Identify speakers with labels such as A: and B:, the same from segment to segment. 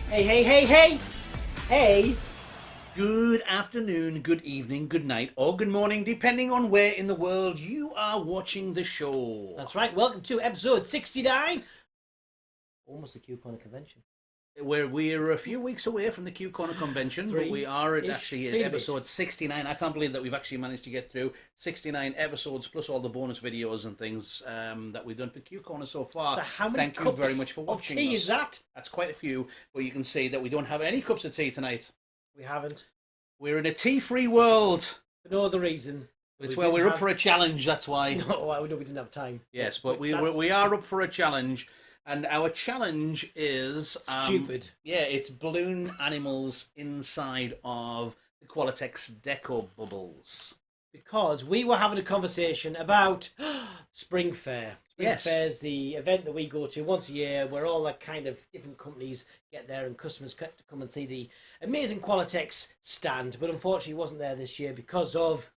A: Hey, hey, hey, hey! Hey! Good afternoon, good evening, good night, or good morning, depending on where in the world you are watching the show.
B: That's right. Welcome to episode 69. Almost a Q Corner convention.
A: We're a few weeks away from the Q Corner convention, but we are at episode 69. I can't believe that we've actually managed to get through 69 episodes plus all the bonus videos and things that we've done for Q Corner so far.
B: So how many
A: Thank you very much for watching
B: of tea
A: us.
B: is that?
A: That's quite a few, but you can see that we don't have any cups of tea tonight.
B: We haven't.
A: We're in a tea-free world.
B: For no other reason.
A: It's where we're up for a challenge, that's why.
B: No, we didn't have time.
A: Yes, but we are up for a challenge. And our challenge is...
B: stupid.
A: Yeah, it's balloon animals inside of the Qualitex Deco bubbles.
B: because we were having a conversation about Spring Fair. Spring
A: Yes.
B: Fair is the event that we go to once a year where all the kind of different companies get there and customers get to come and see the amazing Qualitex stand. But unfortunately, it wasn't there this year because of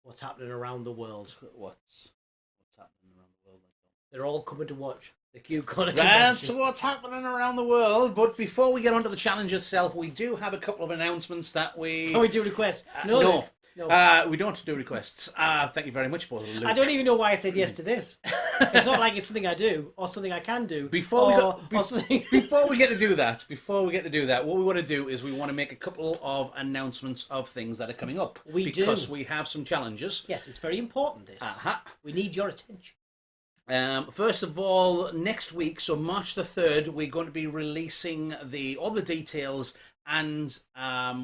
B: what's happening around the world.
A: What's happening around the world?
B: They're all coming to watch the Q Corner
A: That's
B: convention.
A: what's happening around the world. But before we get onto the challenge itself, we do have a couple of announcements that we...
B: Can we do requests?
A: No.
B: No.
A: We don't do requests. Thank you very much, Paul. Luke.
B: I don't even know why I said yes to this. It's not like it's something I do or something I can do.
A: Before
B: something...
A: before we get to do that, what we want to do is we want to make a couple of announcements of things that are coming up. Because we have some challenges.
B: Yes, it's very important, this. We need your attention.
A: First of all, next week, so March the 3rd, we're going to be releasing all the details and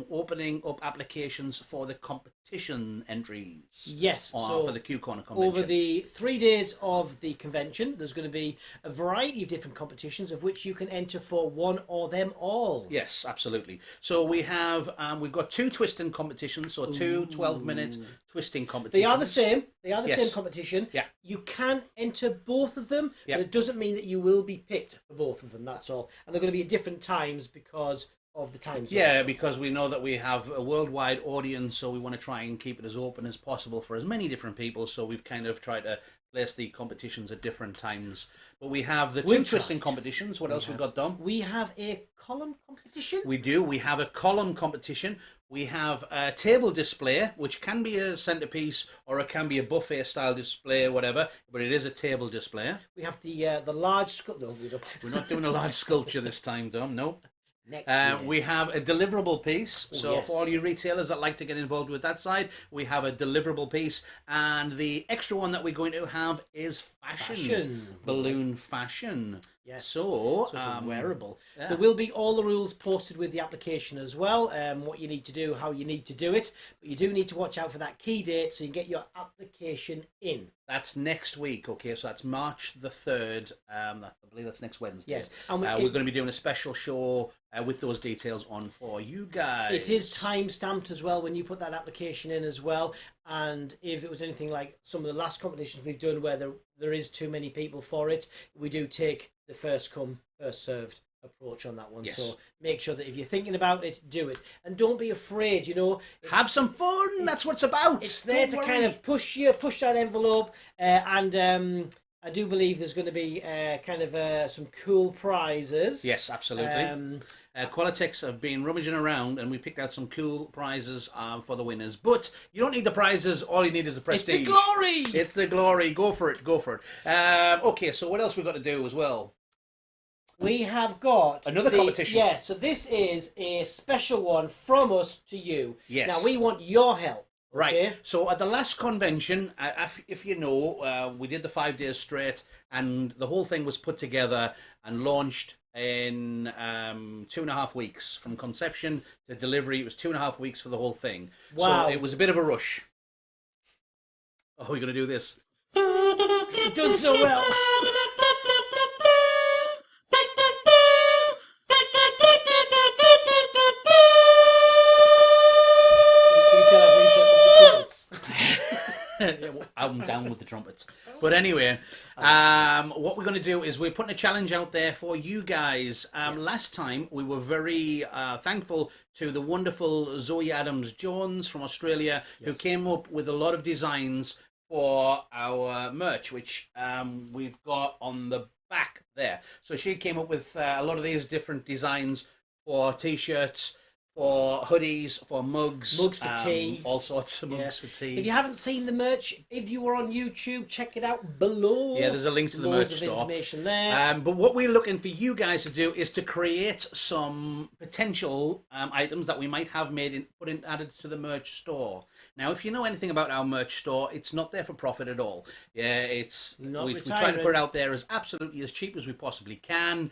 A: opening up applications for the competition entries.
B: Yes, so
A: for the Q Corner convention.
B: Over the 3 days of the convention, there's going to be a variety of different competitions of which you can enter for one or them all.
A: Yes, absolutely. So we've got 2 twisting competitions, so 2 12-minute twisting competitions.
B: They are the same. They are the same competition.
A: Yeah.
B: You can enter both of them, but it doesn't mean that you will be picked for both of them, that's all. And they're going to be at different times because of the time zone.
A: Yeah, because we know that we have a worldwide audience, so we want to try and keep it as open as possible for as many different people, so we've kind of tried to place the competitions at different times. But we have the 2 twisting competitions. What else we got, Dom?
B: We have a column competition.
A: We do. We have a column competition. We have a table display, which can be a centerpiece or it can be a buffet style display or whatever, but it is a table display.
B: We have the large sculpture. No, we don't.
A: We're not doing a large sculpture this time, Dom. No.
B: Next year.
A: We have a deliverable piece. So for all you retailers that like to get involved with that side, we have a deliverable piece. And the extra one that we're going to have is fashion. Balloon fashion.
B: Yes.
A: So
B: it's wearable.
A: Yeah.
B: There will be all the rules posted with the application as well. What you need to do, how you need to do it. But you do need to watch out for that key date so you can get your application in.
A: That's next week, okay? So that's March the 3rd. I believe that's next Wednesday.
B: Yes.
A: And we're going to be doing a special show with those details on for you guys.
B: It is time-stamped as well when you put that application in as well. And if it was anything like some of the last competitions we've done where there is too many people for it, we do take the first come, first served approach on that one.
A: Yes.
B: So make sure that if you're thinking about it, do it. And don't be afraid,
A: have some fun. That's what it's about.
B: It's there to kind of push that envelope. And I do believe there's going to be some cool prizes.
A: Yes, absolutely. Qualitex have been rummaging around and we picked out some cool prizes for the winners. But you don't need the prizes. All you need is the prestige.
B: It's the glory.
A: It's the glory. Go for it. Okay, so what else we've got to do as well?
B: We have got
A: another competition.
B: Yes, so this is a special one from us to you.
A: Yes.
B: Now, we want your help.
A: Right.
B: Okay?
A: So at the last convention, if you know, we did the 5 days straight and the whole thing was put together and launched in 2.5 weeks. From conception to delivery, it was 2.5 weeks for the whole thing.
B: Wow.
A: So it was a bit of a rush. Oh, we're going to do this.
B: You've done so well.
A: I'm down with the trumpets. But anyway, what we're going to do is we're putting a challenge out there for you guys. Last time we were very thankful to the wonderful Zoe Adams-Jones from Australia who came up with a lot of designs for our merch, which we've got on the back there. So she came up with a lot of these different designs for t-shirts, for hoodies, for mugs
B: for tea,
A: all sorts of mugs for tea.
B: If you haven't seen the merch, if you were on YouTube, check it out below.
A: Yeah, there's a link to the merch store.
B: Information there.
A: But what we're looking for you guys to do is to create some potential items that we might have added to the merch store. Now, if you know anything about our merch store, it's not there for profit at all. Yeah, we try to put it out there as absolutely as cheap as we possibly can,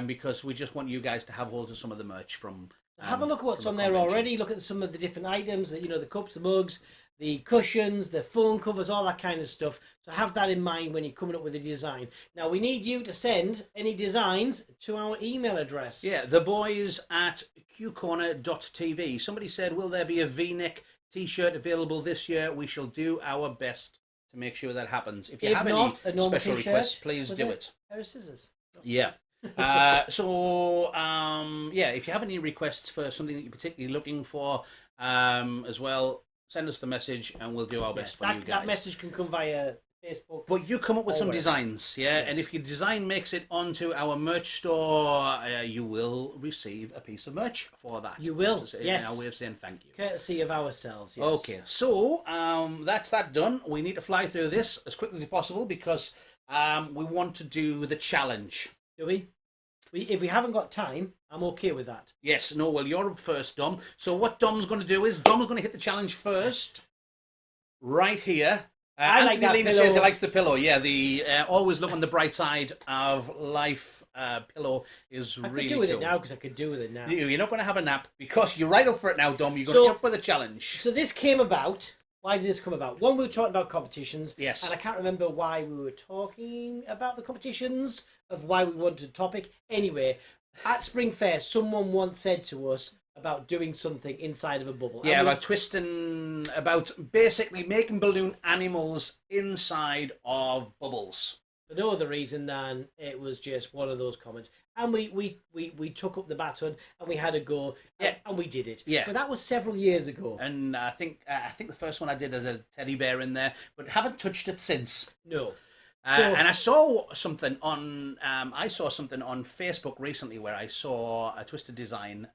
A: because we just want you guys to have hold of some of the merch from.
B: Have a look at what's on there already. Look at some of the different items, the cups, the mugs, the cushions, the phone covers, all that kind of stuff. So have that in mind when you're coming up with a design. Now, we need you to send any designs to our email address.
A: Yeah, theboys@qcorner.tv. Somebody said, will there be a V-neck T-shirt available this year. We shall do our best to make sure that happens. If you
B: If
A: have
B: not,
A: any
B: a normal
A: special
B: t-shirt
A: requests, please
B: with
A: do
B: a
A: it.
B: pair of scissors.
A: Yeah. If you have any requests for something that you're particularly looking for, as well, send us the message and we'll do our best for you guys.
B: That message can come via Facebook.
A: But you come up with some
B: wherever.
A: designs, yeah?
B: Yes.
A: And if your design makes it onto our merch store, you will receive a piece of merch for that.
B: You will,
A: yes. Our way of saying thank you.
B: Courtesy of ourselves, yes.
A: Okay, so that's that done. We need to fly through this as quickly as possible because we want to do the challenge.
B: Do we? If we haven't got time, I'm okay with that.
A: Yes, no, well, you're up first, Dom. So what Dom's going to do is Dom's going to hit the challenge first, right here.
B: I like that
A: Lena
B: pillow.
A: says he likes the pillow. Yeah, the always look on the bright side of life pillow is really cool.
B: I could do with it now because I could do with it now.
A: You're not going to have a nap because you're right up for it now, Dom. You're going to get up for the challenge.
B: So this came about. Why did this come about? One, we were talking about competitions.
A: Yes.
B: And I can't remember why we were talking about the competitions, of why we wanted a topic. Anyway, at Spring Fair, someone once said to us about doing something inside of a bubble.
A: Yeah, about basically making balloon animals inside of bubbles.
B: For no other reason than it was just one of those comments. And we took up the baton and we had a go.
A: Yeah.
B: And we did it.
A: Yeah.
B: But that was several years ago.
A: And I think the first one I did has a teddy bear in there, but haven't touched it since.
B: No.
A: And I saw something on Facebook recently where I saw a Twisted design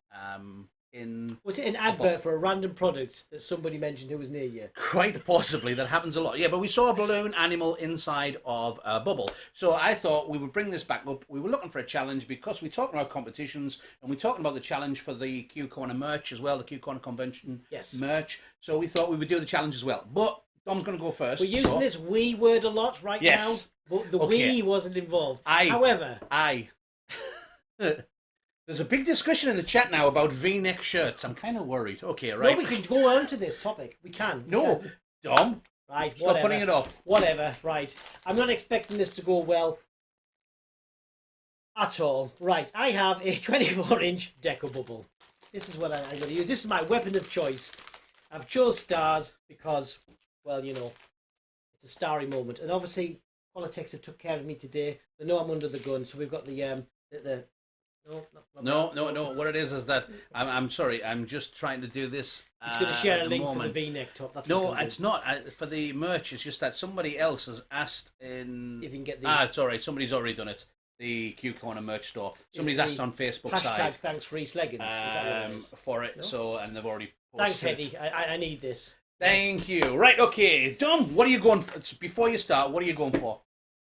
A: in.
B: Was it an advert for a random product that somebody mentioned who was near you?
A: Quite possibly. That happens a lot. Yeah, but we saw a balloon animal inside of a bubble. So I thought we would bring this back up. We were looking for a challenge because we're talking about competitions and we're talking about the challenge for the Q Corner merch as well, the Q Corner Convention merch. So we thought we would do the challenge as well. But Dom's going to go first.
B: We're using this "we" word a lot right now, but the "we" wasn't involved. However,
A: there's a big discussion in the chat now about V-neck shirts. I'm kind of worried. Okay, right.
B: No, we can go on to this topic. We can.
A: Dom.
B: Right,
A: Stop putting it off.
B: Whatever, right. I'm not expecting this to go well at all. Right, I have a 24-inch Deco bubble. This is what I'm going to use. This is my weapon of choice. I've chose stars because, well, you know, it's a starry moment. And obviously, Politics have took care of me today. They know I'm under the gun, so we've got the No.
A: What it is that I'm sorry. I'm just trying to do this.
B: It's going to share a link for the V-neck top. That's
A: no, it's not for the merch. It's just that somebody else has asked in.
B: If you can get the.
A: It's all right. Somebody's already done it. The Q Corner merch store. Somebody's asked on Facebook
B: hashtag
A: side.
B: Thanks Reese Leggins. Is that what it is?
A: For it. No? So and they've already
B: Thanks,
A: posted
B: Eddie. I need this.
A: Thank you. Right. Okay, Dom. What are you going for? Before you start, what are you going for?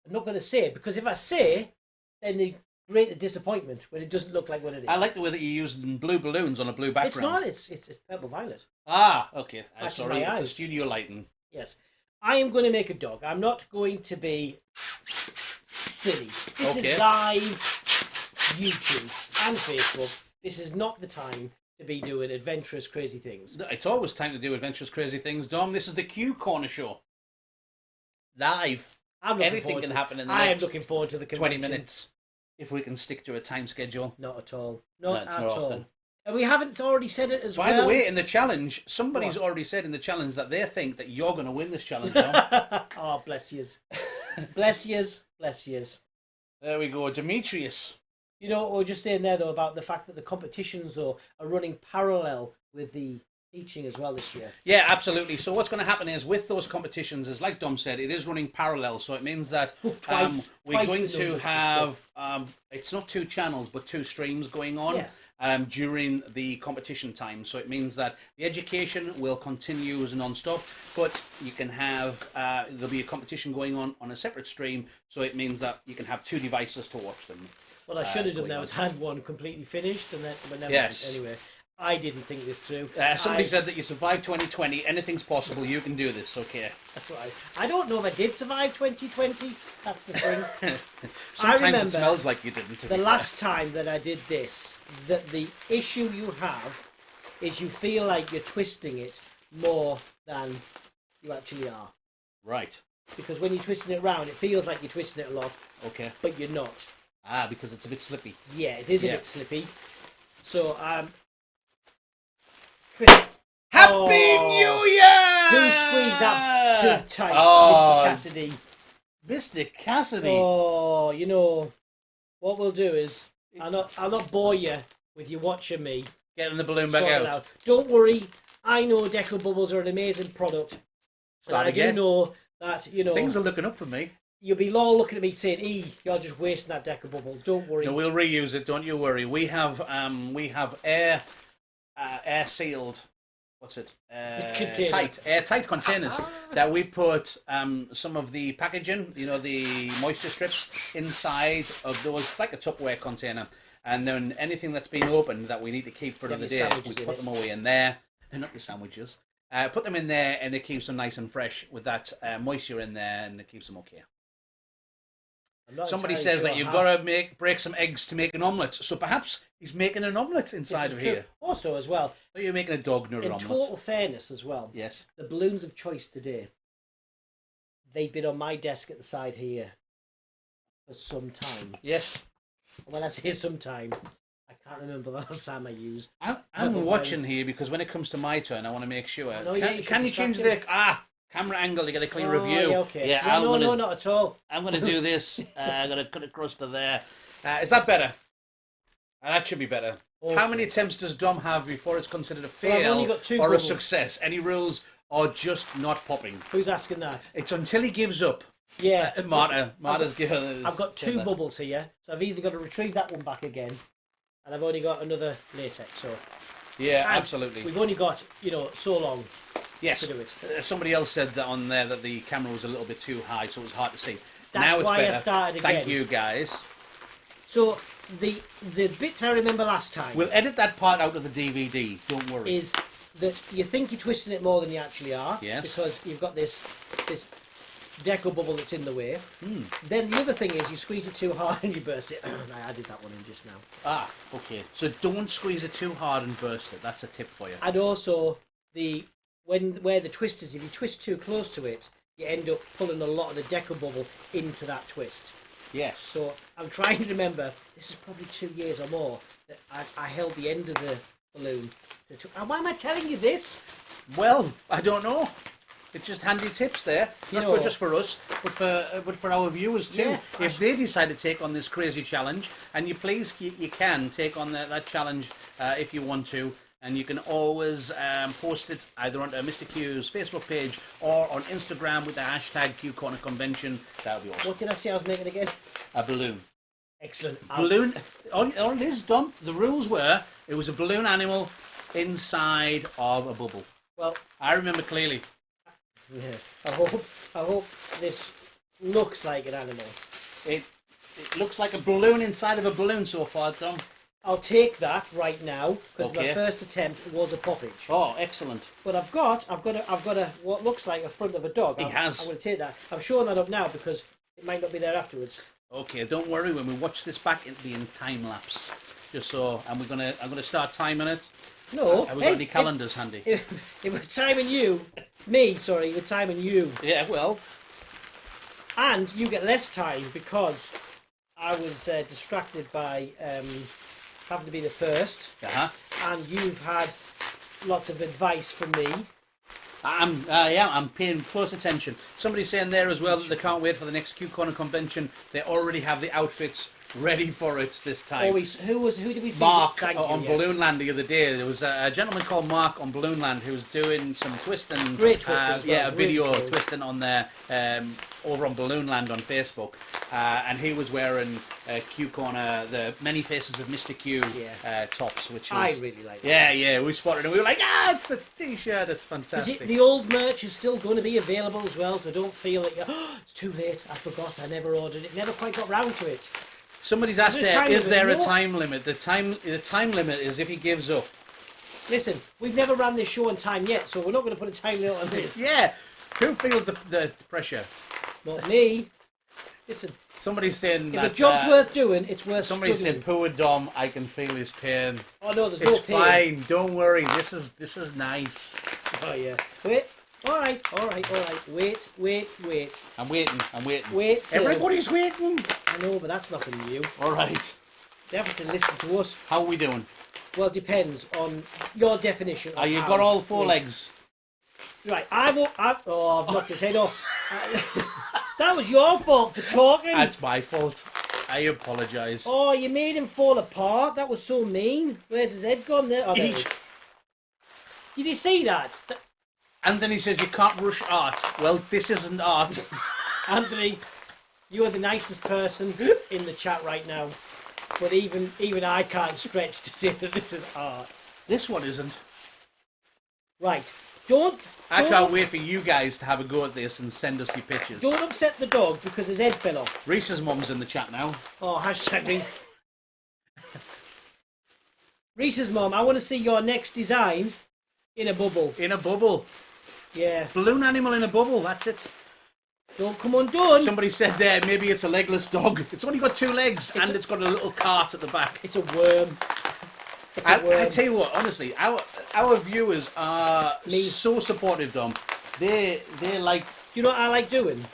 B: I'm not going to say it because if I say, then the great disappointment when it doesn't look like what it is.
A: I like the way that you're using blue balloons on a blue background.
B: It's not. It's purple violet.
A: Okay. I'm sorry.
B: My
A: it's
B: eyes.
A: a studio lighting.
B: Yes. I am going to make a dog. I'm not going to be silly. This is live YouTube and Facebook. This is not the time to be doing adventurous, crazy things.
A: It's always time to do adventurous, crazy things, Dom. This is the Q Corner show. Live. Anything can happen in the next
B: I am looking forward to the convention.
A: 20 minutes. If we can stick to a time schedule.
B: Not at all. Not at all.
A: Often.
B: And we haven't already said it as well.
A: By the way, in the challenge, somebody's already said in the challenge that they think that you're going to win this challenge, Dom.
B: Oh, bless yous. Bless yous. Bless yous.
A: There we go. Demetrius.
B: You know, we were just saying there, though, about the fact that the competitions are running parallel with the teaching as well this year.
A: Yeah, absolutely. So what's going to happen is with those competitions, is like Dom said, it is running parallel. So it means that we're going to have, it's not 2 channels, but 2 streams going on during the competition time. So it means that the education will continue as non-stop, but you can have, there'll be a competition going on a separate stream. So it means that you can have 2 devices to watch them.
B: What I should have done there was had one completely finished and then anyway. I didn't think this through.
A: Somebody said that you survived 2020. Anything's possible. You can do this. Okay.
B: That's what I don't know if I did survive 2020. That's the thing.
A: Sometimes it smells like you didn't.
B: The last time that I did this, that the issue you have is you feel like you're twisting it more than you actually are.
A: Right.
B: Because when you're twisting it around, it feels like you're twisting it a lot.
A: Okay.
B: But you're not.
A: Because it's a bit slippy.
B: Yeah, it is a bit slippy. So,
A: Happy New
B: Who squeezed that too tight,
A: Oh,
B: Mr. Cassidy?
A: Mr. Cassidy.
B: Oh, you know, what we'll do is, I'll not bore you with you watching me.
A: Getting the balloon back
B: sort it
A: out.
B: Don't worry, I know Deco Bubbles are an amazing product.
A: Start
B: and
A: again.
B: I do know that, you know...
A: Things are looking up for me.
B: You'll be all looking at me saying, you're just wasting that Deco Bubble. Don't worry.
A: No, we'll reuse it. Don't you worry. We have air sealed. What's it? Airtight containers that we put some of the packaging, you know, the moisture strips inside of those. It's like a Tupperware container, and then anything that's been opened that we need to keep for another day, we put them away in there. And not your sandwiches. Put them in there, and it keeps them nice and fresh with that moisture in there, and it keeps them okay. Somebody says that you've got to break some eggs to make an omelette. So perhaps he's making an omelette inside of here.
B: Also, as well.
A: Or you're making a dog noodle omelette.
B: In total fairness, as well.
A: Yes.
B: The balloons of choice today. They've been on my desk at the side here for some time.
A: Yes.
B: When I say some time, I can't remember the last time I used.
A: I'm watching here because when it comes to my turn, I want to make sure. Can you change
B: the
A: camera angle to get a clean review?
B: Yeah, okay. Yeah, no, not at all.
A: I'm going to do this. I'm going to cut across to there. Is that better? That should be better. Okay. How many attempts does Dom have before it's considered a fail or a success? Any rules or just not popping?
B: Who's asking that?
A: It's until he gives up.
B: Yeah.
A: Marta's given us.
B: I've got two bubbles here, so I've either got to retrieve that one back again, and I've only got another latex. So.
A: Yeah, absolutely.
B: We've only got, so long.
A: Yes.
B: To do it.
A: Somebody else said that on there that the camera was a little bit too high, so it was hard to see.
B: That's
A: now it's
B: why
A: better.
B: I started again.
A: Thank you, guys.
B: So the bits I remember last time.
A: We'll edit that part out of the DVD. Don't worry.
B: Is that you think you're twisting it more than you actually are?
A: Yes.
B: Because you've got this Deco bubble that's in the way. Then the other thing is you squeeze it too hard and you burst it. I added that one in just now.
A: Okay. So don't squeeze it too hard and burst it. That's a tip for you.
B: And also where the twist is, if you twist too close to it, you end up pulling a lot of the Deco bubble into that twist.
A: Yes.
B: So I'm trying to remember, this is probably 2 years or more, that I held the end of the balloon. Why am I telling you this?
A: Well, I don't know. It's just handy tips there, not just for us, but for our viewers too. Yeah, if they decide to take on this crazy challenge, and you can take on that challenge if you want to. And you can always post it either onto Mr. Q's Facebook page or on Instagram with the hashtag Q Corner Convention. That would be awesome.
B: What did I say I was making again?
A: A balloon.
B: Excellent.
A: Balloon. All it is, Dom. The rules were it was a balloon animal inside of a bubble.
B: Well,
A: I remember clearly.
B: Yeah. I hope this looks like an animal.
A: It looks like a balloon inside of a balloon so far, Dom.
B: I'll take that right now because my first attempt was a poppage.
A: Oh, excellent!
B: But I've got a what looks like a front of a dog. I'm going to take that. I'm showing that up now because it might not be there afterwards.
A: Okay, don't worry. When we watch this back, it'll be in time lapse. Just so, and I'm gonna start timing it.
B: No,
A: have we got any calendars handy?
B: If we're timing we're timing you.
A: Yeah, well,
B: and you get less time because I was distracted by. Having to be the first, and you've had lots of advice from me. I'm
A: paying close attention. Somebody's saying there as well that they can't wait for the next Q Corner convention. They already have the outfits ready for it this time.
B: Who did we see?
A: Mark on Balloon Land the other day. There was a gentleman called Mark on Balloon Land who was doing some twisting.
B: Great twisting as well.
A: Yeah, a video twisting on there over on Balloon Land on Facebook. And he was wearing Q Corner, the Many Faces of Mr. Q tops, which was,
B: I really like.
A: Yeah, we spotted it and we were like, it's a t-shirt, it's fantastic.
B: The old merch is still going to be available as well, so don't feel like it's too late, I forgot, I never ordered it, never quite got round to it.
A: Somebody's asked is there a time limit? The time limit is if he gives up.
B: Listen, we've never ran this show on time yet, so we're not going to put a time limit on this.
A: Yeah, who feels the pressure?
B: Not me. Listen.
A: Somebody's saying
B: if a job's worth doing, it's worth
A: Somebody
B: struggling.
A: said, poor Dom, I can feel his pain.
B: Oh no, there's
A: it's
B: no pain.
A: It's fine, don't worry, this is nice.
B: Oh yeah. Wait. Alright. Wait.
A: I'm waiting.
B: Wait.
A: Everybody's waiting.
B: I know, but that's nothing new.
A: Alright.
B: They have to listen to us.
A: How are we doing?
B: Well, it depends on your definition.
A: You've got all 4 legs.
B: Right, I've knocked his head off. That was your fault for talking.
A: That's my fault. I apologise.
B: Oh, you made him fall apart. That was so mean. Where's his head gone? There. Oh, there it is. Did you see that?
A: Anthony says you can't rush art. Well, this isn't art.
B: Anthony, you are the nicest person in the chat right now. But even I can't stretch to say that this is art.
A: This one isn't.
B: Right.
A: I can't wait for you guys to have a go at this and send us your pictures.
B: Don't upset the dog because his head fell off.
A: Reese's mum's in the chat now.
B: Oh, hashtag Reese. Reese's mum, I want to see your next design in a bubble.
A: In a bubble.
B: Yeah.
A: Balloon animal in a bubble, that's it.
B: Don't come undone.
A: Somebody said there, maybe it's a legless dog. It's only got 2 legs and it's got a little cart at the back.
B: It's a worm.
A: I tell you what, honestly, our viewers are so supportive, Dom. They like...
B: Do you know what I like doing?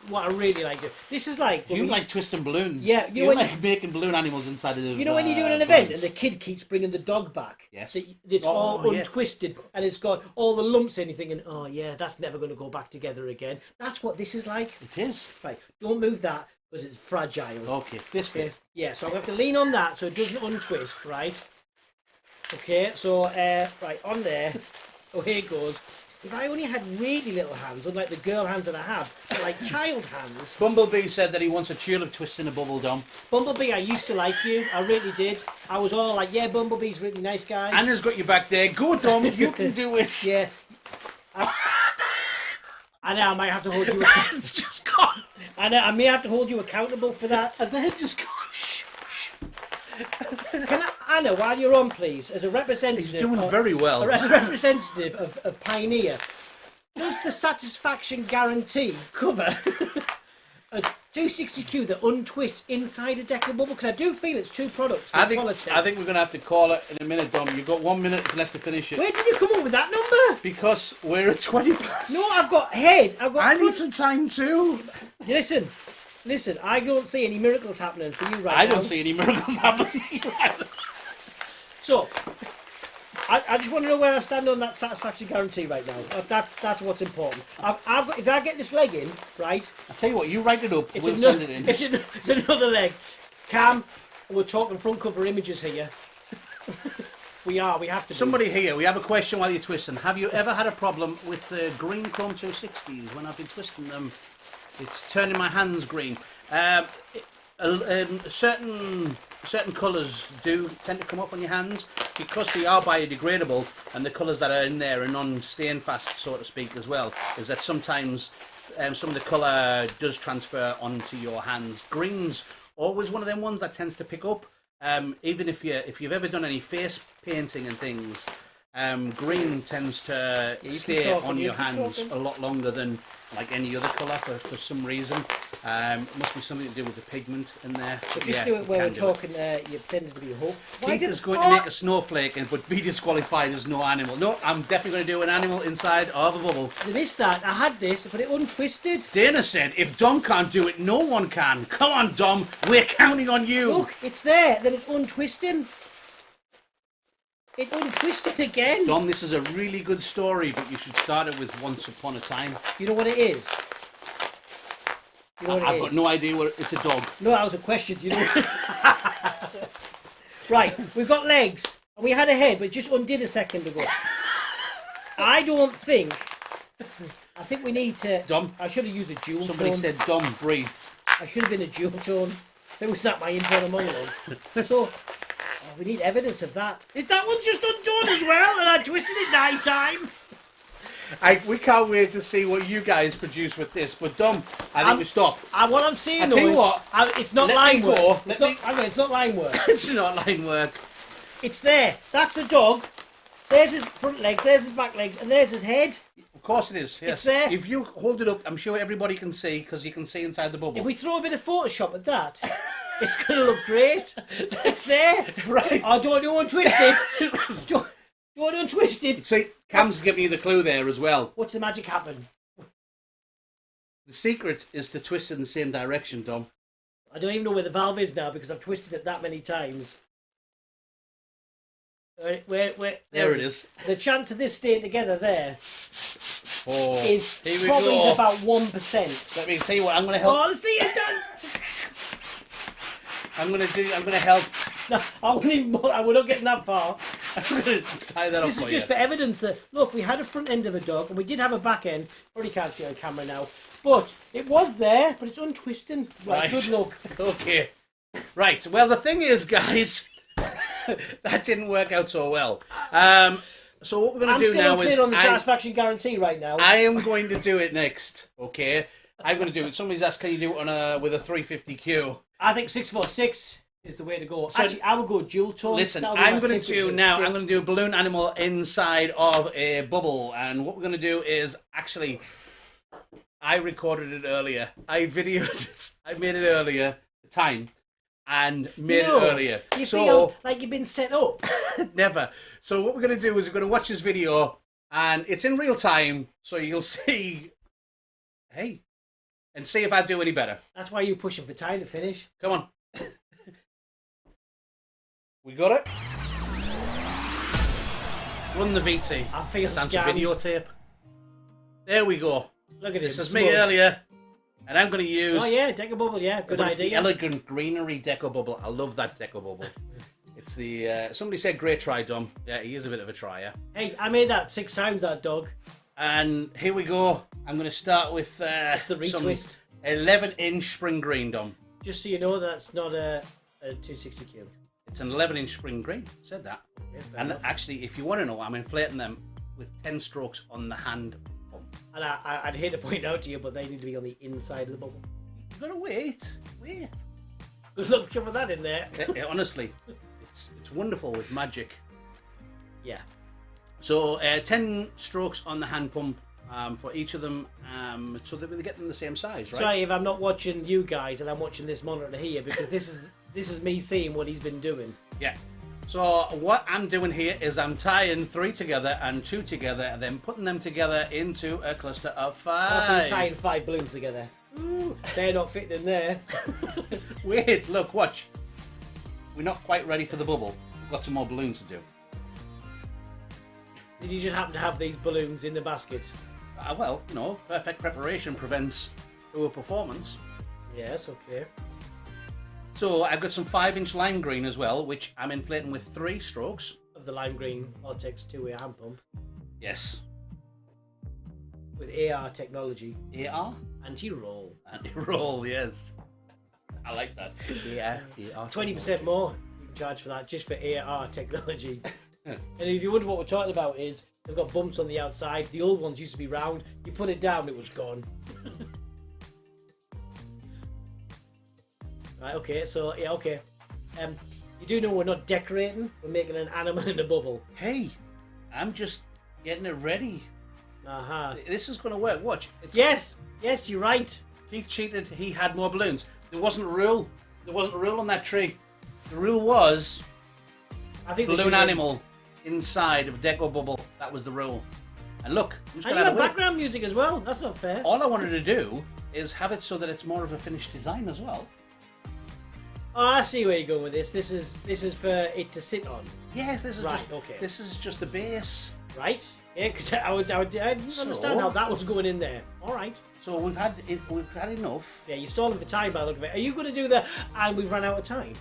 B: What I really like doing? This is like...
A: You like twisting balloons.
B: Yeah.
A: You like making balloon animals inside of the...
B: You know when you're doing an event and the kid keeps bringing the dog back?
A: Yes.
B: It's all untwisted and it's got all the lumps and you're thinking, oh yeah, that's never going to go back together again. That's what this is like.
A: It is.
B: Right, don't move that because it's fragile.
A: Okay, this bit.
B: Yeah, so I'm going to have to lean on that so it doesn't untwist, right? Okay, so, right, on there. Oh, here it goes. If I only had really little hands, unlike the girl hands that I have, but like child hands.
A: Bumblebee said that he wants a tulip twist in a bubble, Dom.
B: Bumblebee, I used to like you. I really did. I was all like, yeah, Bumblebee's a really nice guy.
A: Anna's got you back there. Go, Dom. You can do it.
B: Yeah. I know I might have to hold you.
A: The head's just gone.
B: I know I may have to hold you accountable for that.
A: Has the head just gone? Shh.
B: Can Anna, while you're on, please, as a representative...
A: He's doing very well.
B: As a representative of Pioneer, does the Satisfaction Guarantee cover a 260Q that untwists inside a Deca bubble? Because I do feel it's 2 products.
A: I think we're going to have to call it in a minute, Dom. You've got 1 minute left to finish it.
B: Where did you come up with that number?
A: Because we're at 20 past.
B: No, I've got head.
A: I need some time too.
B: Listen, I don't see any miracles happening for you right now.
A: I don't see any miracles happening either.
B: So, I just want to know where I stand on that Satisfaction Guarantee right now. That's what's important. I've got, if I get this leg in, right?
A: I'll tell you what, you write it up, we'll send it in.
B: It's another leg. Cam, we're talking front cover images here. We have to.
A: Somebody here, we have a question while you're twisting. Have you ever had a problem with the green Chrome 260s? When I've been twisting them, it's turning my hands green. Certain colours do tend to come up on your hands because they are biodegradable, and the colours that are in there are non-stain fast, so to speak, as well. Is that sometimes some of the colour does transfer onto your hands. Green's always one of them ones that tends to pick up. Even if you've ever done any face painting and things, green tends to stay on your hands a lot longer than like any other colour for some reason. It must be something to do with the pigment in there.
B: But just do it where we're talking there, you pretend to be a hook.
A: Keith is going to make a snowflake but be disqualified as no animal. No, I'm definitely going to do an animal inside of a bubble.
B: You missed that. I had this, but it untwisted.
A: Dana said, if Dom can't do it, no one can. Come on, Dom. We're counting on you.
B: Look, it's there. Then it's untwisting. It untwisted again.
A: Dom, this is a really good story, but you should start it with Once Upon a Time.
B: You know what it is? You know what
A: I've got no idea what it's a dog.
B: No, that was a question. Do you know? Right, we've got legs. And we had a head, but it just undid a second ago. I think we need to...
A: Dom.
B: I should have used a dual
A: Somebody
B: tone.
A: said, Dom, breathe.
B: I should have been a dual tone. It was that my internal monologue. So... we need evidence of that. That one's just undone as well, and I twisted it 9 times.
A: We can't wait to see what you guys produce with this. But Dom, I think we stop.
B: What I'm saying
A: though is,
B: it's not line work. It's not line work.
A: It's not line work.
B: It's there. That's a dog. There's his front legs. There's his back legs, and there's his head.
A: Of course it is. Yes.
B: It's there.
A: If you hold it up, I'm sure everybody can see because you can see inside the bubble.
B: If we throw a bit of Photoshop at that. It's going to look great. It's there.
A: Right.
B: I don't want to untwist it. Don't want to untwist it.
A: See, Cam's giving you the clue there as well.
B: What's the magic happen?
A: The secret is to twist in the same direction, Dom.
B: I don't even know where the valve is now because I've twisted it that many times. Where
A: there it is.
B: The chance of this staying together there. is
A: here we
B: probably
A: go.
B: about 1%.
A: Let me tell you what. I'm going to help.
B: Oh, let's see it done.
A: I'm going to help.
B: No, I wouldn't even. We're not getting that far.
A: I'm going to tie that up
B: This
A: for
B: is
A: you.
B: just for evidence that look, we had a front end of a dog and we did have a back end. Probably can't see it on camera now, but it was there. But it's untwisting. Right. Good luck.
A: Okay. Right. Well, the thing is, guys, that didn't work out so well. So what we're going to do now is
B: on the satisfaction guarantee right now.
A: I am going to do it next. Okay. I'm going to do it. Somebody's asked, can you do it on with a 350Q?
B: I think 646 is the way to go. So, actually, I would go dual tone.
A: Listen, I'm going to do now. I'm going to do a balloon animal inside of a bubble, and what we're going to do is actually, I recorded it earlier. I videoed it. I made it earlier. Time. And made it earlier.
B: You feel like you've been set up.
A: Never. So what we're going to do is we're going to watch this video, and it's in real time, so you'll see. Hey, and see if I do any better.
B: That's why you're pushing for time to finish.
A: Come on. We got it. Run the VT.
B: I feel
A: Sounds
B: scammed.
A: videotape. There we go.
B: Look at
A: this. This is me earlier. And I'm going to use...
B: Oh, yeah, Deco Bubble, yeah. Good idea.
A: It's the Elegant Greenery Deco Bubble. I love that Deco Bubble. It's the... somebody said great try, Dom. Yeah, he is a bit of a trier.
B: Hey, I made that 6 times, that dog.
A: And here we go. I'm going to start with
B: the retwist.
A: 11-inch spring green, Dom.
B: Just so you know, that's not a 260Q.
A: It's an 11-inch spring green. Said that.
B: Yeah,
A: and actually, if you want to know, I'm inflating them with 10 strokes on the hand pump.
B: And I'd hate to point out to you, but they need to be on the inside of the bubble.
A: You've got to wait.
B: Good luck shoving that in there.
A: Honestly, it's wonderful with magic.
B: Yeah.
A: So 10 strokes on the hand pump for each of them, so that we get them the same size, right?
B: Sorry if I'm not watching you guys and I'm watching this monitor here, because this is me seeing what he's been doing.
A: Yeah. So what I'm doing here is I'm tying 3 together and 2 together, and then putting them together into a cluster of 5.
B: Also, he's tying 5 balloons together. Ooh, they're not fitting in there.
A: Wait, look, watch. We're not quite ready for the bubble. We've got some more balloons to do.
B: Did you just happen to have these balloons in the basket?
A: Well, perfect preparation prevents poor performance.
B: Yes, okay.
A: So I've got some 5-inch lime green as well, which I'm inflating with 3 strokes.
B: Of the lime green Ortex 2-way hand pump.
A: Yes.
B: With AR technology.
A: AR?
B: Anti-roll.
A: Anti-roll, yes. I like that. AR.
B: 20% more you can charge for that, just for AR technology. And if you wonder what we're talking about is, they've got bumps on the outside. The old ones used to be round. You put it down, it was gone. Right, okay, so, yeah, okay. You do know we're not decorating. We're making an animal in a bubble.
A: Hey, I'm just getting it ready.
B: Uh-huh.
A: This is going to work. Watch.
B: Yes, you're right.
A: Keith cheated. He had more balloons. There wasn't a rule. There wasn't a rule on that tree. The rule was
B: I think
A: balloon animal inside of Deco Bubble. That was the rule. And look, I'm just
B: and
A: going
B: you
A: to
B: have background music as well. That's not fair.
A: All I wanted to do is have it so that it's more of a finished design as well.
B: Oh, I see where you're going with this. This is for it to sit on.
A: Yes, this is
B: right.
A: Just,
B: okay.
A: This is just a base.
B: Right. Yeah, because I didn't understand how that was going in there. All right.
A: So we've had enough.
B: Yeah, you're stalling for time by the look of it. Are you going to do the and we've run out of time?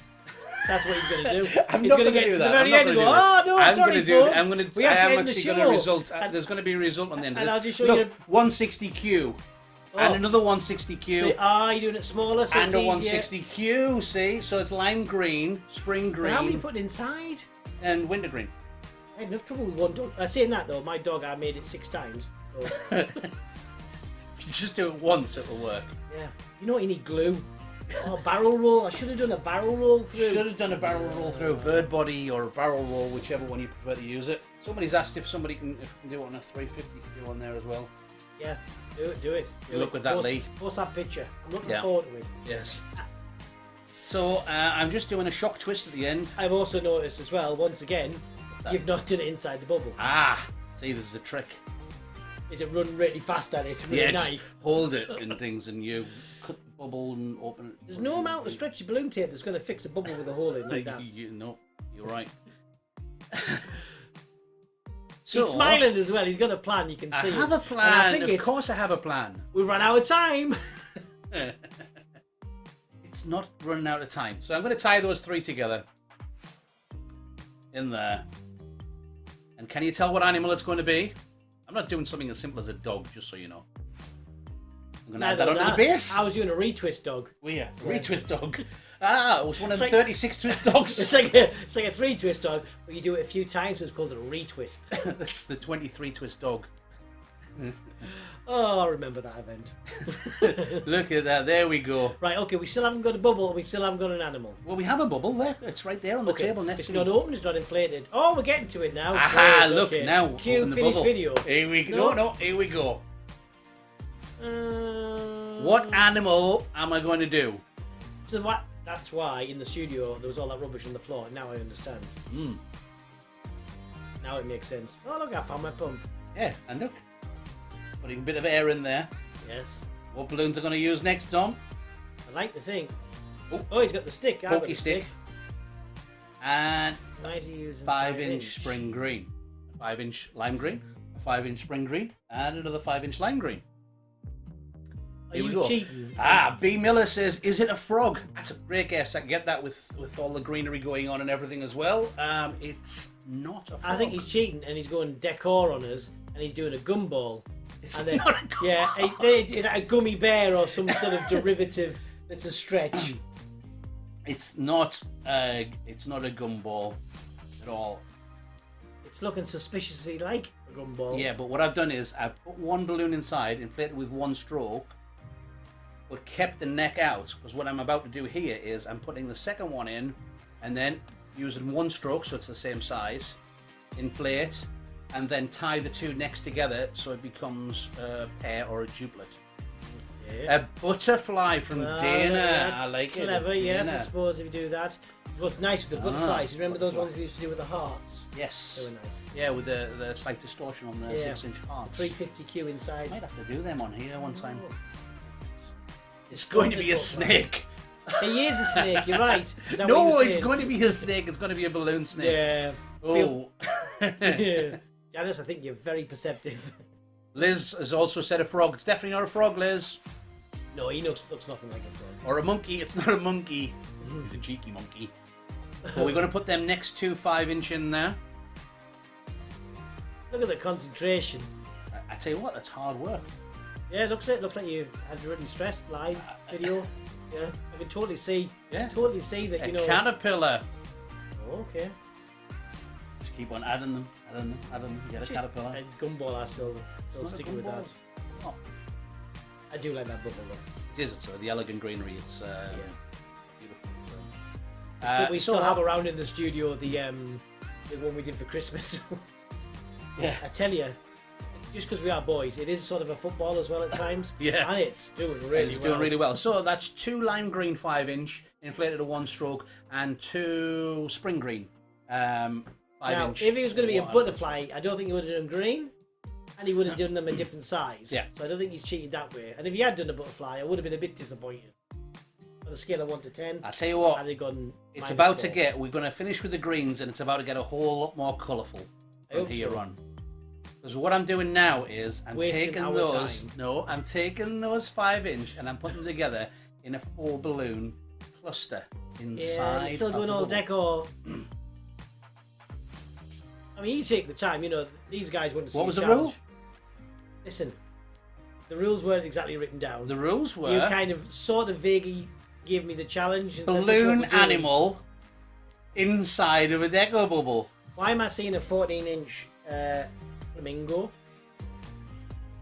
B: That's what he's going to do.
A: I'm
B: he's
A: not going
B: to
A: to do
B: to
A: that.
B: the very end and go, oh no,
A: I'm
B: sorry,
A: going to do.
B: folks.
A: I'm going to.
B: We have
A: I
B: to
A: am
B: end the
A: actually
B: show.
A: going to result. There's going to be a result on the end of
B: and
A: this.
B: I'll just show
A: Look,
B: you.
A: 160Q. And another 160Q.
B: So, you're doing it smaller, so
A: and
B: it's
A: a
B: easier.
A: 160Q. See, so it's lime green, spring green,
B: But how many you putting inside?
A: and winter green.
B: I had enough trouble with one dog. Saying that though, my dog, I made it 6 times. So,
A: If you just do it once, it'll work.
B: yeah. You know what? You need glue. Oh, barrel roll. I should have done a barrel roll through.
A: Should have done a barrel roll through a bird body or a barrel roll, whichever one you prefer to use it. Somebody's asked if somebody can do it on a 350 on there as well.
B: Yeah, do it.
A: Look with that, Lee.
B: Post that picture. I'm looking
A: Yeah.
B: forward to it.
A: Yes. So I'm just doing a shock twist at the end.
B: I've also noticed as well, once again, you've not done it inside the bubble.
A: Ah, see, this is a trick.
B: Is it run really fast at it with a
A: just
B: knife?
A: hold it and things, and you cut the bubble and open it.
B: There's no amount of stretchy balloon tape that's going to fix a bubble with a hole in like that.
A: No, you're right.
B: He's smiling as well. He's got a plan. You can see.
A: I have a plan.
B: I think
A: of course, I have a plan.
B: We've run out of time.
A: It's not running out of time, so I'm going to tie those 3 together in there. And can you tell what animal it's going to be? I'm not doing something as simple as a dog, just so you know. I'm going to add that onto the base.
B: I was doing a retwist dog.
A: Well, yeah, retwist dog. It was one of the 36 twist dogs.
B: It's like a 3-twist dog, but you do it a few times, so it's called a retwist.
A: That's the 23 twist dog.
B: Oh, I remember that event.
A: Look at that. There we go.
B: Right, okay, we still haven't got a bubble, we still haven't got an animal.
A: Well, we have a bubble there. It's right there on the table next to me.
B: It's not open, it's not inflated. Oh, we're getting to it now.
A: Aha,
B: Great,
A: look,
B: okay.
A: now.
B: Cue finish video.
A: Here we go. No, here we go. What animal am I going to do?
B: So that's why in the studio there was all that rubbish on the floor. Now I understand. Now it makes sense. Oh, look, I found my pump.
A: Yeah, and look. Putting a bit of air in there.
B: Yes.
A: What balloons are going to use next, Dom?
B: I like the thing. Oh, he's got the stick.
A: Pokey stick. And
B: why is he using
A: 5-inch spring green. A 5-inch lime green. A 5-inch spring green. And another 5-inch lime green.
B: Here we go. Cheating?
A: B. Miller says, is it a frog? That's a great guess. I can get that with all the greenery going on and everything as well. It's not a frog.
B: I think he's cheating and he's going decor on us and he's doing a gumball.
A: It's not a gumball.
B: Yeah, it's a gummy bear or some sort of derivative that's a stretch.
A: It's not a gumball at all.
B: It's looking suspiciously like a gumball.
A: Yeah, but what I've done is I've put one balloon inside, inflated with one stroke, but kept the neck out, because what I'm about to do here is I'm putting the second one in and then using one stroke so it's the same size, inflate, and then tie the 2 necks together so it becomes a pair or a duplet. Yeah. A butterfly from Dana. I like it.
B: Clever, yes, I suppose if you do that. What's nice with the butterflies, you remember those ones we used to do with the hearts?
A: Yes.
B: They were nice.
A: Yeah, with the slight distortion on the 6-inch hearts.
B: 350Q inside.
A: Might have to do them on here one time. It's going to be a snake.
B: He is a snake, you're right.
A: No, it's going to be a snake. It's going to be a balloon snake.
B: Yeah.
A: Oh.
B: Janice, I think you're very perceptive.
A: Liz has also said a frog. It's definitely not a frog, Liz.
B: No, he looks nothing like a frog.
A: Or a monkey. It's not a monkey. He's a cheeky monkey. But we're going to put them next to 5-inch in there.
B: Look at the concentration.
A: I tell you what, that's hard work.
B: Yeah, looks like you had really stressed live video. Yeah, I can totally see.
A: Yeah,
B: totally see that. You know,
A: caterpillar.
B: Oh, okay.
A: Just keep on adding them. You get a caterpillar.
B: And gumball, I still sticking with that.
A: Oh.
B: I do like that bubble though.
A: It is. It's the elegant greenery. It's beautiful.
B: So we still have around in the studio the one we did for Christmas.
A: Yeah.
B: I tell you. Just because we are boys, it is sort of a football as well at times.
A: Yeah.
B: And it's doing really well.
A: So that's 2 lime green 5-inch, inflated to 1 stroke, and 2 spring green 5-inch.
B: Now, if he was going to be a butterfly, I don't think he would have done green, and he would have done them a different size.
A: Yeah.
B: So I don't think he's cheated that way. And if he had done a butterfly, I would have been a bit disappointed. On a scale of 1 to 10,
A: I tell you what,
B: I'd have gone
A: it's about
B: 4.
A: we're going to finish with the greens, and it's about to get a whole lot more colourful from here on. Because what I'm doing now is I'm taking those 5-inch and I'm putting them together in a 4 balloon cluster inside.
B: Yeah, still doing all decor. I mean, you take the time. You know, these guys wouldn't see.
A: What was the
B: challenge.
A: rule?
B: Listen, the rules weren't exactly written down.
A: The rules were.
B: You kind of, sort of, vaguely gave me the challenge. And
A: balloon animal inside of a deco bubble.
B: Why am I seeing a 14-inch? Flamingo.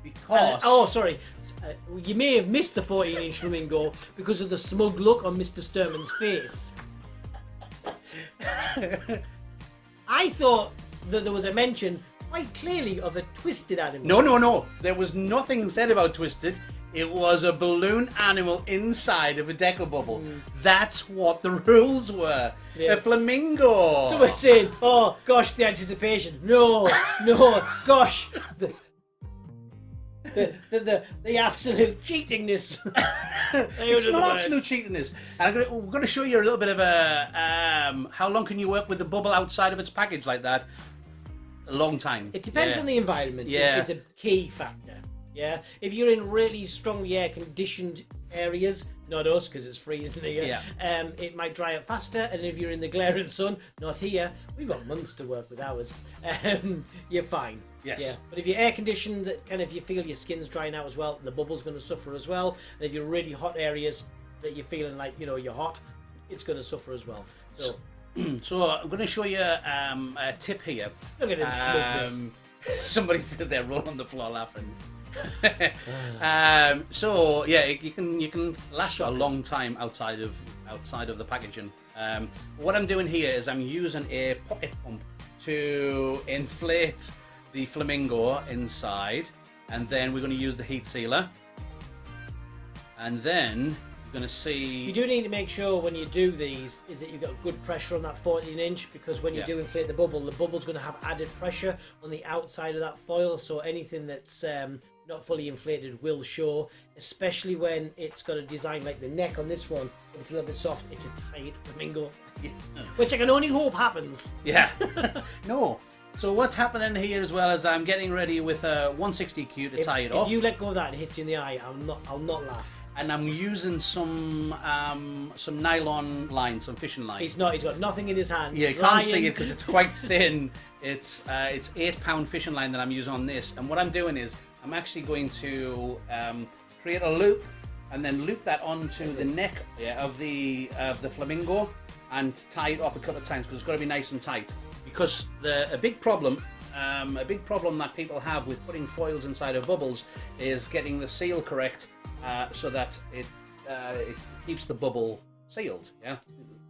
A: Because
B: sorry, you may have missed the 14-inch flamingo because of the smug look on Mr. Sturman's face. I thought that there was a mention quite clearly of a twisted animal.
A: No. There was nothing said about twisted. It was a balloon animal inside of a deco bubble. That's what the rules were. Yeah. A flamingo.
B: So we're saying, oh gosh, the anticipation. No, gosh, the absolute cheatingness.
A: It's not absolute cheatingness. And we're going to show you a little bit of a how long can you work with the bubble outside of its package like that. a long time.
B: It depends on the environment. Is a key factor. Yeah, if you're in really strongly air-conditioned areas, not us because it's freezing here, it might dry up faster. And if you're in the glaring sun, not here, we've got months to work with ours. You're fine.
A: Yes.
B: Yeah. But if you're air-conditioned, that kind of you feel your skin's drying out as well, the bubble's going to suffer as well. And if you're really hot areas that you're feeling like you're hot, it's going to suffer as well.
A: So I'm going to show you a tip here.
B: Look at him smoke this.
A: Somebody stood there rolling on the floor laughing. So yeah, you can last a long time outside of the packaging. What I'm doing here is I'm using a pocket pump to inflate the flamingo inside, and then we're going to use the heat sealer, and then you're going to see.
B: You do need to make sure when you do these is that you've got good pressure on that 14-inch, because when you do inflate the bubble's going to have added pressure on the outside of that foil, so anything that's not fully inflated will show, especially when it's got a design like the neck on this one. If it's a little bit soft, it's a tight flamingo, which I can only hope happens.
A: Yeah. No. So what's happening here as well is I'm getting ready with a 160Q to tie it off.
B: If you let go of that and it hits you in the eye, I'll not laugh.
A: And I'm using some nylon line, some fishing line.
B: He's got nothing in his hand.
A: Yeah, you can't see it because it's quite thin. It's 8-pound fishing line that I'm using on this. And what I'm doing is I'm actually going to create a loop and then loop that onto the neck of the flamingo and tie it off a couple of times, because it's got to be nice and tight. Because a big problem that people have with putting foils inside of bubbles is getting the seal correct, so that it keeps the bubble sealed. Yeah,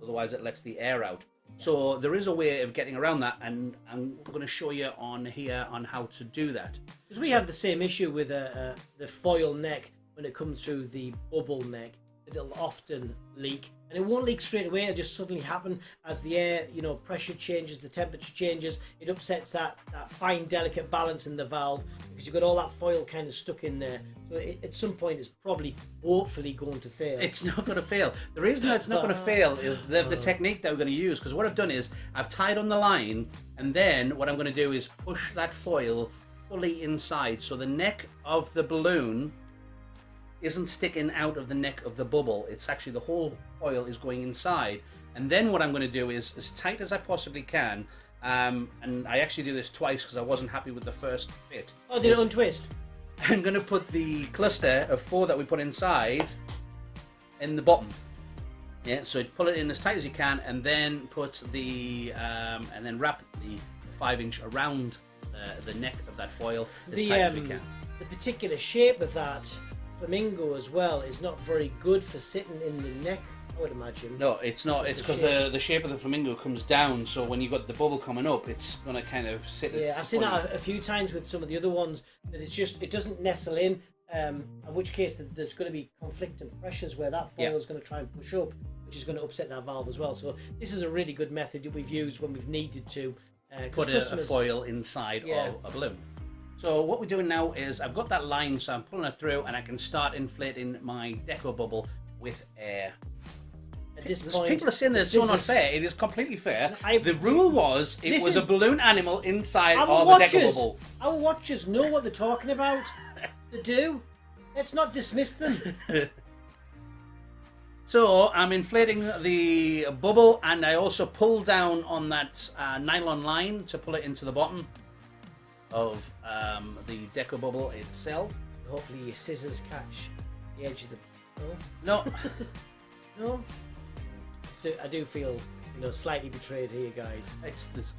A: otherwise it lets the air out. So there is a way of getting around that, and I'm going to show you on here on how to do that.
B: Because we have the same issue with the foil neck when it comes through the bubble neck. It'll often leak, and it won't leak straight away. It'll just suddenly happen as the air, pressure changes, the temperature changes. It upsets that fine, delicate balance in the valve, because you've got all that foil kind of stuck in there. So at some point, it's probably, hopefully, going to fail.
A: It's not going to fail. The reason that it's not going to fail is the technique that we're going to use. Because what I've done is I've tied on the line, and then what I'm going to do is push that foil fully inside, so the neck of the balloon isn't sticking out of the neck of the bubble. It's actually the whole foil is going inside. And then what I'm going to do is, as tight as I possibly can, and I actually do this twice because I wasn't happy with the first bit.
B: Oh, did it untwist?
A: I'm going to put the cluster of 4 that we put inside in the bottom. Yeah, so pull it in as tight as you can, and then put and then wrap the 5-inch around the neck of that foil as tight as we can.
B: The particular shape of that flamingo as well is not very good for sitting in the neck, I would imagine.
A: No, it's not. It's because the shape of the flamingo comes down, so when you've got the bubble coming up, it's going to kind of sit.
B: Yeah, I've seen that a few times with some of the other ones, that it doesn't nestle in, in which case there's going to be conflicting pressures where that foil is going to try and push up, which is going to upset that valve as well. So this is a really good method that we've used when we've needed to.
A: Put a foil inside of a balloon. So what we're doing now is I've got that line, so I'm pulling it through, and I can start inflating my deco bubble with air.
B: At this point,
A: people are saying that it's so not fair. It is completely fair. The rule was it was a balloon animal inside of a deco bubble.
B: Our watchers know what they're talking about. They do. Let's not dismiss them.
A: So I'm inflating the bubble, and I also pull down on that nylon line to pull it into the bottom of the deco bubble itself.
B: Hopefully your scissors catch the edge of the...
A: No.
B: No? I do feel, slightly betrayed here, guys.
A: This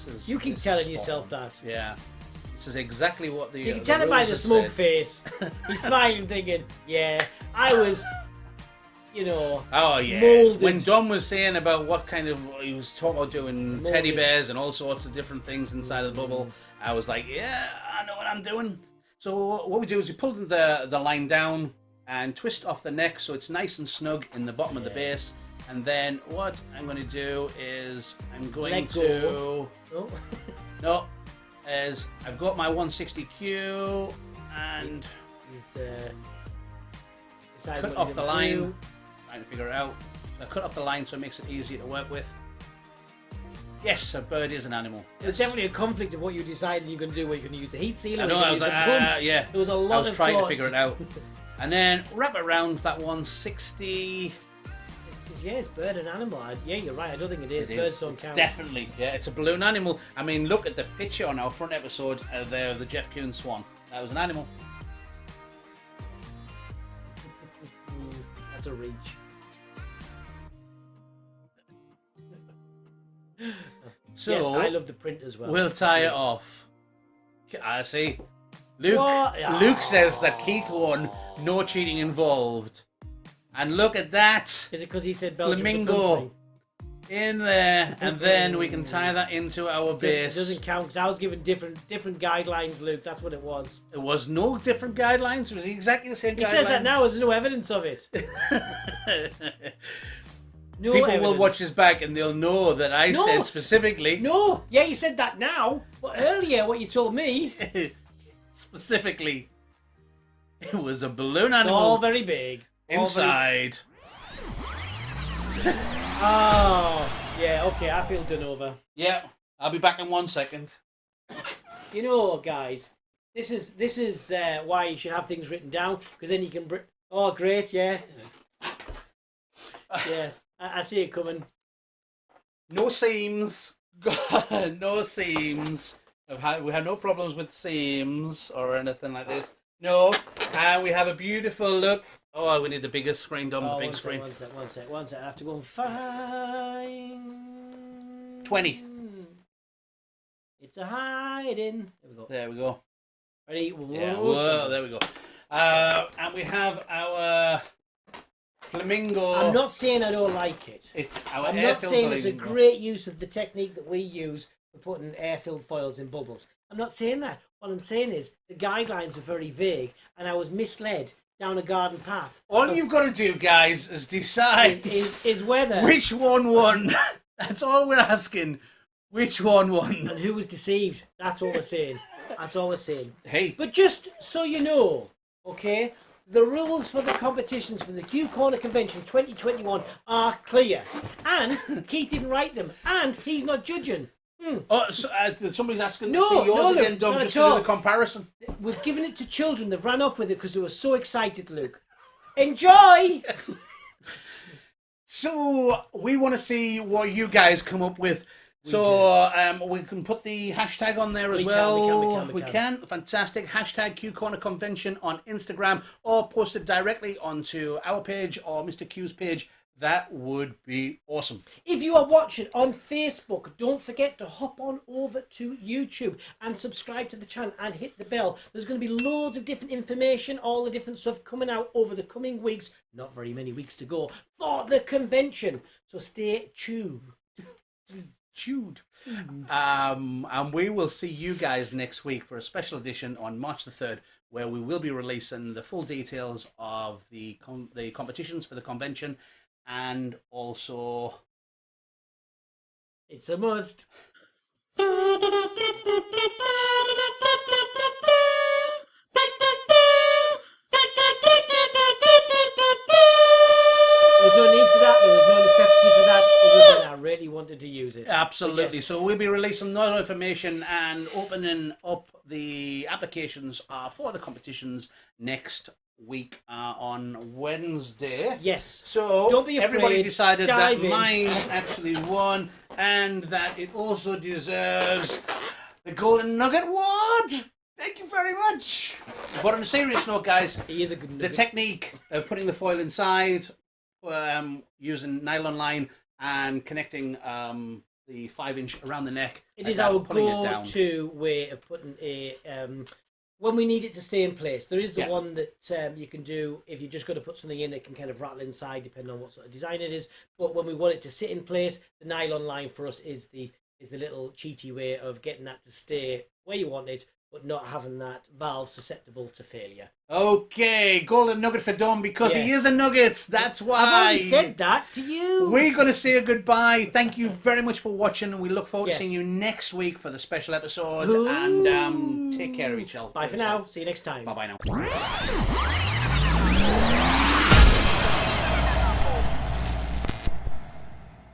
A: is...
B: You keep telling yourself that.
A: Yeah. This is exactly what the...
B: You can tell it by the smug face. He's smiling, thinking, yeah, I was...
A: oh yeah.
B: Molded.
A: When Dom was saying about what kind of, he was talking about doing teddy bears and all sorts of different things inside of the bubble, I was like, yeah, I know what I'm doing. So what we do is we pull the line down and twist off the neck so it's nice and snug in the bottom of the base. And then what I'm going to do is I'm going to is I've got my 160Q and cut off the line. Trying to figure it out. So I cut off the line so it makes it easier to work with. Yes, a bird is an animal.
B: There's definitely a conflict of what you decided you're going to do. Where you're going to use the heat sealer.
A: I know. I was like, yeah.
B: There was a lot.
A: I was trying
B: thoughts.
A: to figure it out, and then wrap it around that 160.
B: Yeah, it's bird and animal. Yeah, you're right. I don't think it is. Birds don't count.
A: Definitely, yeah. It's a balloon animal. I mean, look at the picture on our front episode there of the Jeff Koons swan. That was an animal.
B: That's a reach.
A: So
B: yes, I love the print as well.
A: We'll tie it off. I see. Luke says that Keith won. No cheating involved. And look at that.
B: Is it because he said Belgium's
A: flamingo in there, and then we can tie that into our base.
B: It doesn't count because I was given different guidelines, Luke. That's what it was.
A: It was no different guidelines. It was exactly the same.
B: He says that now. There's no evidence of it. No
A: People
B: evidence.
A: will watch this back and they'll know that I said specifically.
B: No, yeah, you said that now, but earlier what you told me.
A: Specifically, it was a balloon animal.
B: It's all very big.
A: Inside.
B: Oh, yeah, okay, I feel done over.
A: Yeah, I'll be back in 1 second.
B: You know, guys, this is why you should have things written down, because then you can... Oh, great, yeah. Yeah, I see it coming.
A: No seams. No seams. We have no problems with seams or anything like this. No, and we have a beautiful look. Oh, we need the biggest screen done. The big screen.
B: One sec. I have to go and find
A: 20.
B: It's a hiding.
A: There we go.
B: Ready?
A: Yeah. Whoa, there we go. And we have our flamingo.
B: I'm not saying I don't like it.
A: It's our
B: I'm not saying
A: flamingo.
B: it's a great use of the technique that we use for putting air-filled foils in bubbles. I'm not saying that. What I'm saying is the guidelines were very vague, and I was misled down a garden path.
A: All you've got to do, guys, is decide
B: is whether
A: which one won. That's all we're asking. Which one won?
B: And who was deceived. That's all we're saying. That's all we're saying.
A: Hey.
B: But just so you know, okay, the rules for the competitions for the Q Corner Convention 2021 are clear. And Keith didn't write them. And he's not judging.
A: Oh, so, somebody's asking to see yours again, Dom, just to do the comparison.
B: We've given it to children. They've ran off with it because they were so excited, Luke. Enjoy!
A: So, we want to see what you guys come up with. So, we can put the hashtag on there as well. We can. Fantastic. Hashtag Q Corner Convention on Instagram, or post it directly onto our page or Mr. Q's page. That would be awesome.
B: If you are watching on Facebook, don't forget to hop on over to YouTube and subscribe to the channel and hit the bell. There's going to be loads of different information, all the different stuff coming out over the coming weeks. Not very many weeks to go for the convention. So stay tuned.
A: And we will see you guys next week for a special edition on March the 3rd, where we will be releasing the full details of the competitions for the convention. And also,
B: it's a must. There's no need for that. There was no necessity for that. Other than I really wanted to use it.
A: Absolutely. Yes. So we'll be releasing more information and opening up the applications for the competitions next week on Wednesday.
B: Yes.
A: So
B: don't be afraid.
A: Everybody decided that
B: in.
A: mine actually won, and that it also deserves the Golden Nugget Award. Thank you very much. But on a serious note, guys,
B: he is a good nugget.
A: The technique of putting the foil inside, using nylon line and connecting the 5-inch around the neck.
B: It is our go-to way of putting a. When we need it to stay in place, there is the one that you can do if you're just going to put something in. It can kind of rattle inside, depending on what sort of design it is. But when we want it to sit in place, the nylon line for us is the little cheaty way of getting that to stay where you want it, but not having that valve susceptible to failure.
A: Okay, golden nugget for Dom, because he is a nugget. That's why.
B: I've already said that to you.
A: We're going to say goodbye. Thank you very much for watching. We look forward to seeing you next week for the special episode. And take care of each other.
B: Bye for now. See you next time.
A: Bye-bye now.